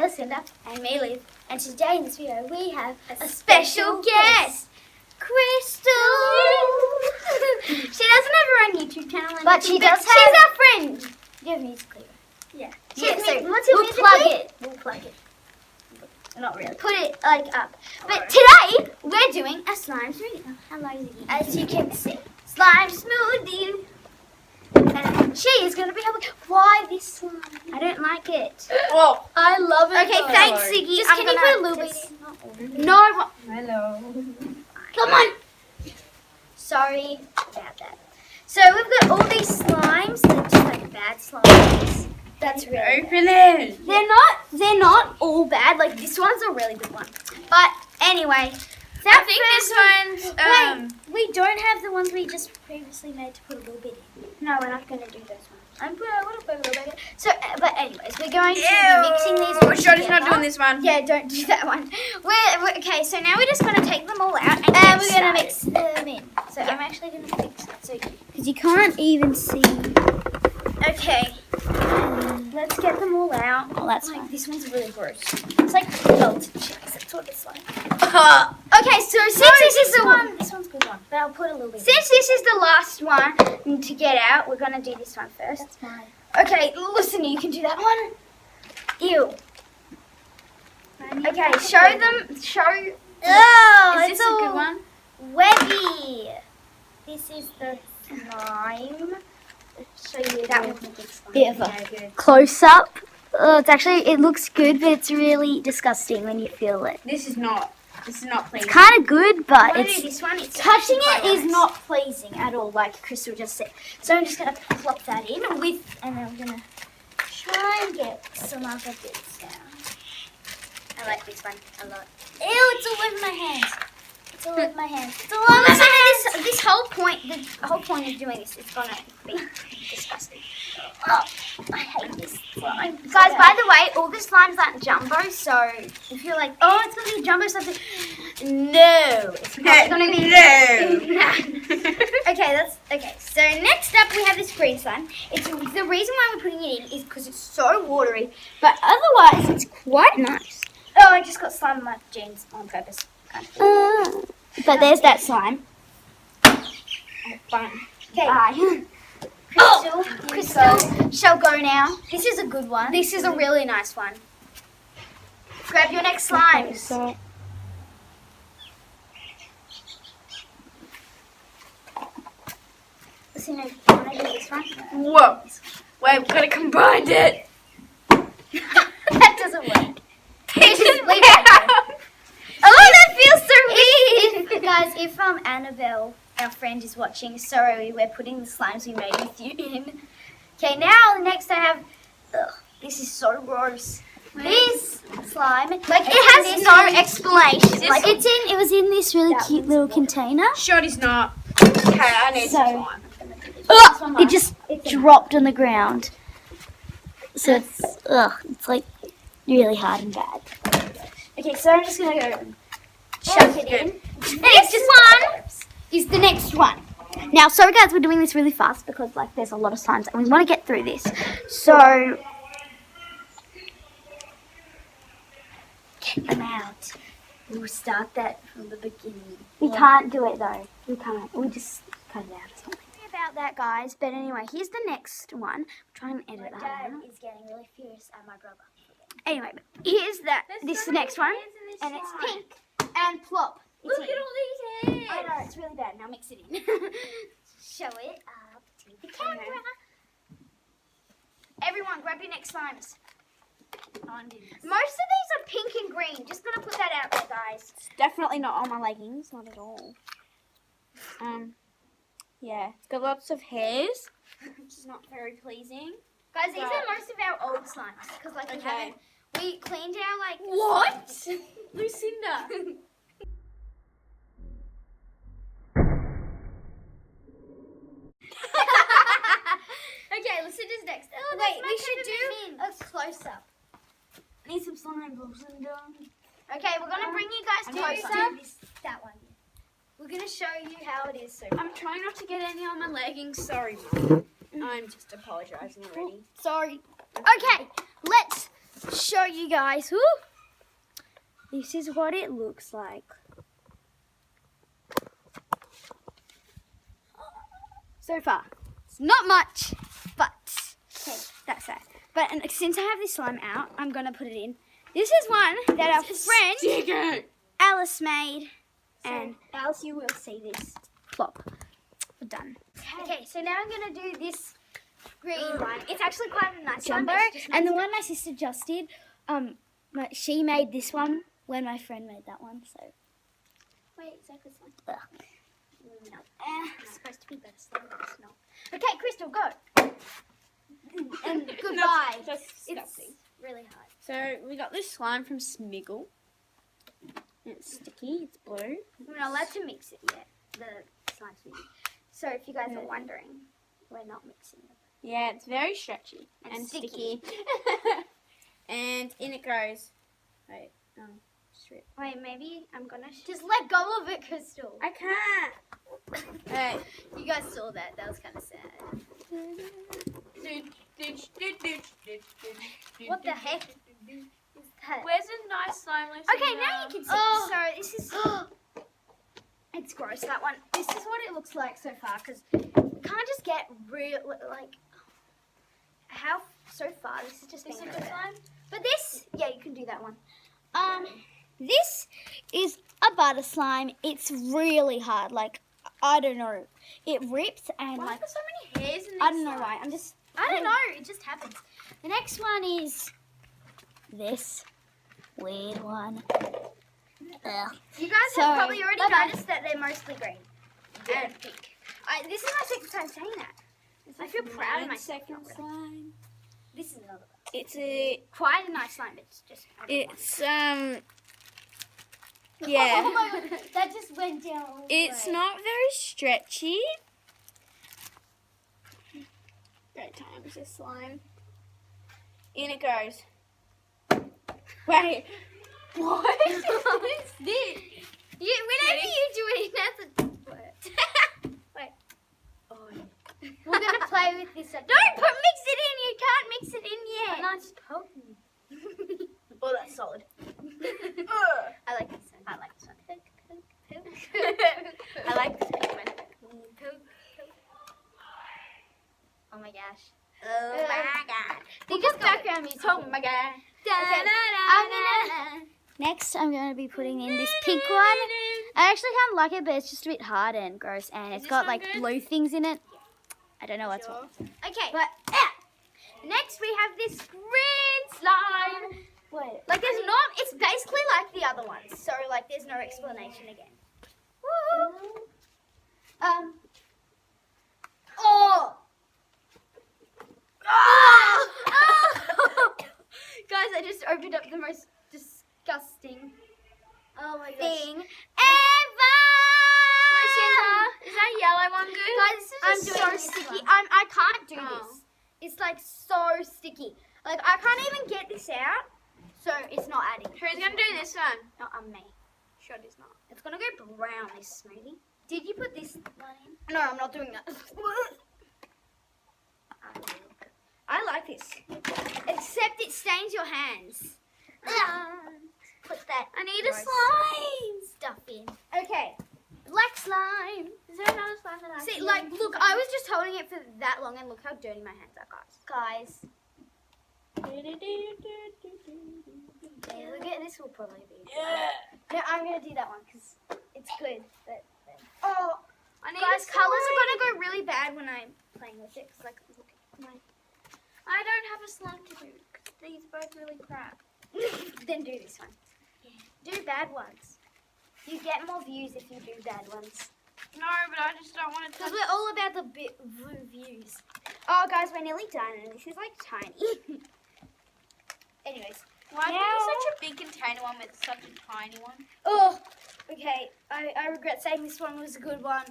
Lucinda, and me, Liv. And today in this video we have a special guest, Crystal. She doesn't have her own YouTube channel, but she does have. She's our friend. Do you have music cleaver? Yeah. So We'll plug it. Not really. Put it up. But today we're doing a slime smoothie. Hello, Ziggy. As you can see, slime smoothie. And she is going to be helping. Why this slime? I don't like it. Oh, I love it. Okay, thanks, Ziggy. Just can you put a little bit in? No. Hello. Come on. Sorry about that. So we've got all these slimes. They're just like bad slimes. That's really Open it. They're not all bad. Like this one's a really good one. But anyway, I think this one's we don't have the ones we just previously made to put a little bit in. No, we're not going to do those ones. I'm putting a little bit. So, but anyways, we're going to be mixing these all together. Shorty's not doing this one. Yeah, don't do that one. We're okay. So now we're just going to take them all out and we're going to mix them in. So I'm actually going to fix it, so because you can't even see. Okay. Let's get them all out. Oh, that's fine. This one's really gross. It's like melted cheese. That's what it's like. Okay, so since this is the one, this one's a good one, but I'll put a little bit. Since this is the last one to get out, we're gonna do this one first. That's fine. Okay, listen, you can do that one. Ew. Okay, show them. Show. Oh, is this a good one? Webby. This is the slime. Show you that one. Bit of a close up. It looks good, but it's really disgusting when you feel it. This is not pleasing. It's kind of good, but this one, touching it is not pleasing at all, like Crystal just said. So I'm just gonna plop that in and then I'm gonna try and get some other bits down. I like this one a lot. Ew! It's all over my hands. It's all over my hands. It's all over my hands. The whole point of doing this is gonna be disgusting. Oh, I hate this slime. Guys, by the way, all the slimes aren't jumbo, so if you're like, oh, it's going to be jumbo something. No, it's not going to be. No. Okay, so next up we have this green slime. It's the reason why we're putting it in is because it's so watery, but otherwise it's quite nice. Oh, I just got slime on my jeans on purpose. But there's that slime. Fun. Okay. Bye. Crystal shall go now. This is a good one. This is a really nice one. Grab your next slimes. Listen, you want to do this one? Whoa. Wait, we've got to combine it. That doesn't work. Just leave it. Oh, that feels so weird. Guys, if Annabelle, our friend, is watching, sorry, we're putting the slimes we made with you in. Okay, now next I have, this is so gross. This slime, like it has no explanation. Like it was in this really cute little container. Shorty's not. Okay, I need some time. It just dropped on the ground. So it's like really hard and bad. Okay, so I'm just gonna go chuck it in. Next one is the next one. Now, sorry guys, we're doing this really fast because like there's a lot of slimes and we want to get through this. So get them out. We'll start that from the beginning. We can't do it though. We can't. We just cut it out. Sorry about that, guys. But anyway, here's the next one. Try and edit that. My dad is getting really furious at my brother. Anyway, here's that. This is the next one, and it's pink and plop. Look at all these hairs. I know, it's really bad. Now mix it in. Show it up to the camera. Everyone, grab your next slimes. Most of these are pink and green. Just gonna put that out there, guys. It's definitely not on my leggings. Not at all. Yeah, it's got lots of hairs, which is not very pleasing. Guys, these are most of our old slimes. Because, like, we cleaned our, like... What? Lucinda. Okay, Lucinda's next. Oh, wait, we should do a close-up. Need some slime, Lucinda. Okay, we're going to bring you guys closer. That one. We're going to show you how it is. So I'm trying not to get any on my leggings. Sorry, Mum. I'm just apologising already. Sorry. Okay, let's show you guys. Woo! This is what it looks like. So far, it's not much, but okay, that's that. But since I have this slime out, I'm gonna put it in. This is one that our friend Alice made, and Alice, you will see this plop. We're done. Okay, so now I'm gonna do this green one. It's actually quite a nice Jumbo, one. and the one my sister just did, she made this one when my friend made that one. So Wait, is that this one? No. It's supposed to be better slime, but it's not. Okay, Crystal, go. And goodbye. That's It's disgusting. really hard. So we got this slime from Smiggle. It's sticky. It's blue. We're not allowed to mix it yet. The slime's moving. So if you guys are wondering, we're not mixing it. Yeah, it's very stretchy And sticky. And in it goes. Wait, strip. Wait, maybe I'm gonna just let go of it, Crystal. I can't. Wait. You guys saw that. That was kind of sad. What the heck is that? Where's a nice slime? Okay, now you can see. Oh. So this is. It's gross, that one. This is what it looks like so far, because you can't just get real, like, how, so far, this is just This is being good bad. slime? But this, yeah, you can do that one. This is a butter slime. It's really hard. Like, I don't know. It rips and Why like, are there so many hairs in this I don't know slime? why. I don't know, it just happens. The next one is this weird one. Ugh. You guys So, have probably already bye-bye. noticed that they're mostly green. And pink. This is my second time saying that. I feel proud of myself. Second slime. This is another one. It's a. Quite a nice slime, but it's just. It's Oh Yeah. my god, that just went down. all the It's way. not very stretchy. Great times this slime. In it goes. Wait. What is this? Whenever you do it, that's a word. Wait. Oh. We're gonna play with this. Don't mix it in. You can't mix it in yet. I'm not just poking. Oh, that's solid. I like this one. I like this one. I like this one. Oh my gosh. Oh my god. Think of background music. Oh my god. Next, I'm going to be putting in this pink one. I actually kind of like it, but it's just a bit hard and gross, and it's got like blue things in it. I don't know what's what. Okay, but next we have this green slime. Wait. Like there's not, it's basically like the other ones. So like there's no explanation again. Woo! Oh! Guys, I just opened up the most disgusting thing ever! Is that yellow one good? Guys, this is just so sticky. I can't do this. It's like so sticky. Like I can't even get this out, so it's not adding. Who's going to do this one? No, me. Sure it's not. It's gonna go brown. This smoothie. Did you put this one in? No, I'm not doing that. I like this. Except it stains your hands. Put that. I need a gross slime. stuff in. Okay. Black slime. Is there another slime that I See, can like, use? look, I was just holding it for that long, and look how dirty my hands are, guys. Yeah, look at this. Will probably be. Yeah. No, I'm gonna do that one because it's good. But I need guys, a colors slime. are gonna go really bad when I'm playing with it. 'Cause, like, look at my. I don't have a slime to do. 'Cause these are both really crap. Then do this one. Yeah. Do bad ones. You get more views if you do bad ones. No, but I just don't want to Because touch. we're all about the views. Oh, guys, we're nearly done, and this is like tiny. Anyways. Why Now- is such a big container one with such a tiny one? Oh, okay. I regret saying this one was a good one.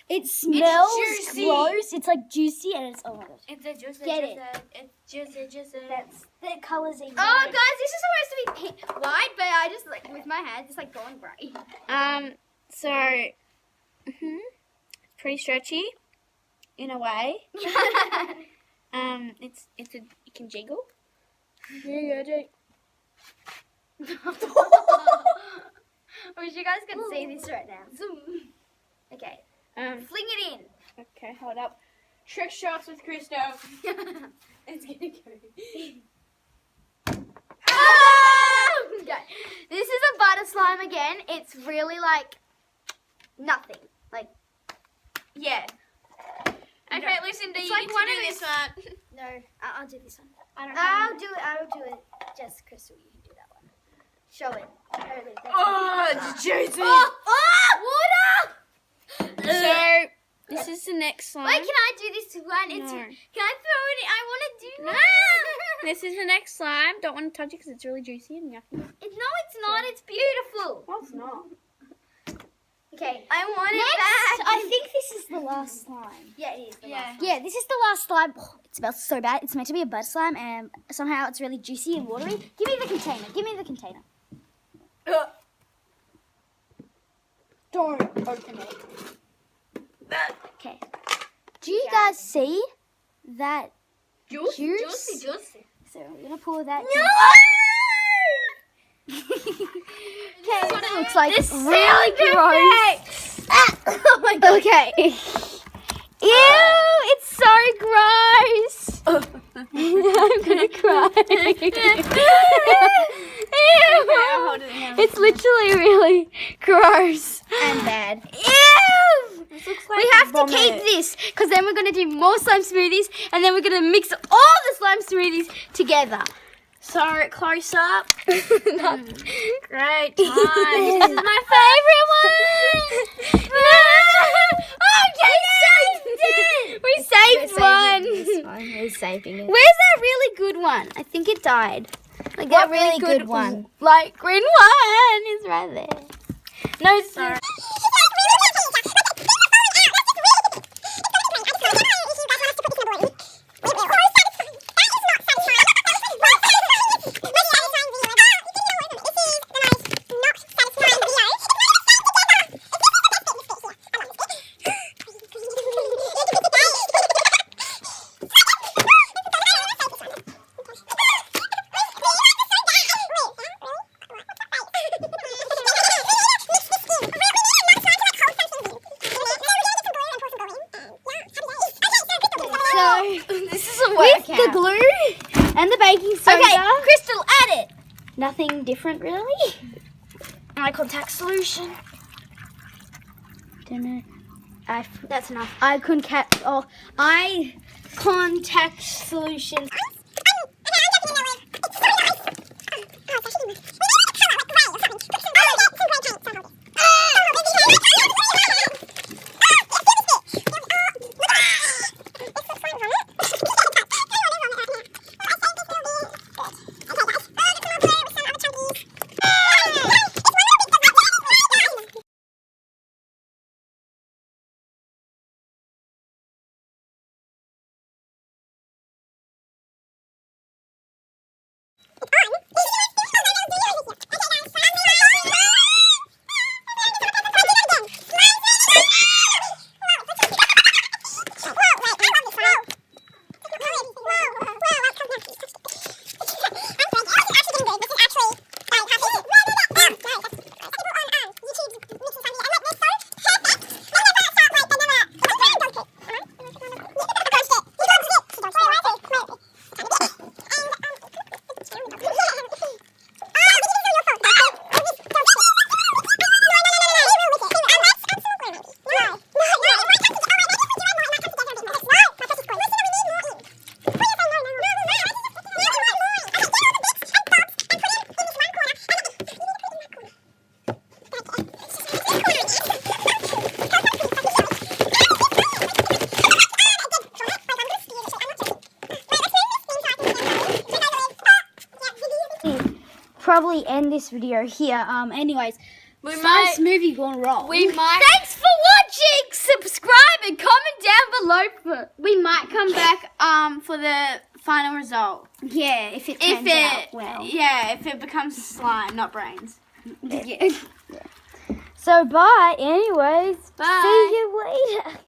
It smells juicy. gross. It's like juicy and it's oh my gosh. It's a juicy. Get it. It's juicy. That's the colours even. Oh, guys, this is supposed to be pink, white, but I just like with my hands, it's like going grey. So, it's pretty stretchy, in a way. It's you can jiggle. Yeah, Jake. I wish you guys could see this right now. Zoom. Okay. Fling it in. Okay, hold up. Trick shots with Christo. It's gonna go. Okay. This is a butter slime again. It's really like nothing. Like, Yeah. Okay, Lucinda, It's you like need one to of do those- this one. no, I'll do this one. I'll do it. I'll do it. Just Crystal, you can do that one. Show it. Oh, it's juicy. Water! So, this is the next slime. Wait, can I do this one? No. Can I throw it in? I want to do No. that. This is the next slime. Don't want to touch it because it's really juicy and yucky. No, it's not. It's beautiful. No, it's not. Okay, I want it Next, back. I think this is the last slime. Yeah, it is the last one. Yeah, this is the last slime. Oh, it smells so bad. It's meant to be a butter slime, and somehow it's really juicy and watery. Give me the container. Give me the container. Don't open it. Okay. Do you guys see that juice? Juicy. So we're gonna pour that. No! Okay, what it looks like. This really gross. Oh my god. Okay. Ew, it's so gross. I'm gonna cry. Ew. It's literally really gross. And bad. Ew. This looks We have to keep this because then we're going to do more slime smoothies and then we're going to mix all the slime smoothies together. So, close up. Great time. This is my favourite one. No. We saved one. We're saving it. Where's that really good one? I think it died. Like that really good one. Light green one is right there. No, sorry. This is a With the glue and the baking soda. Okay, Crystal, add it. Nothing different really. Eye contact solution. Don't know. That's enough. Eye contact solution. Probably end this video here. Anyways, might- smoothie gone wrong. Thanks for watching. Subscribe and comment down below. We might come back for the final result. Yeah, if it turns out well. Yeah, if it becomes slime, not brains. Yeah. So bye. Anyways, Bye. see you later.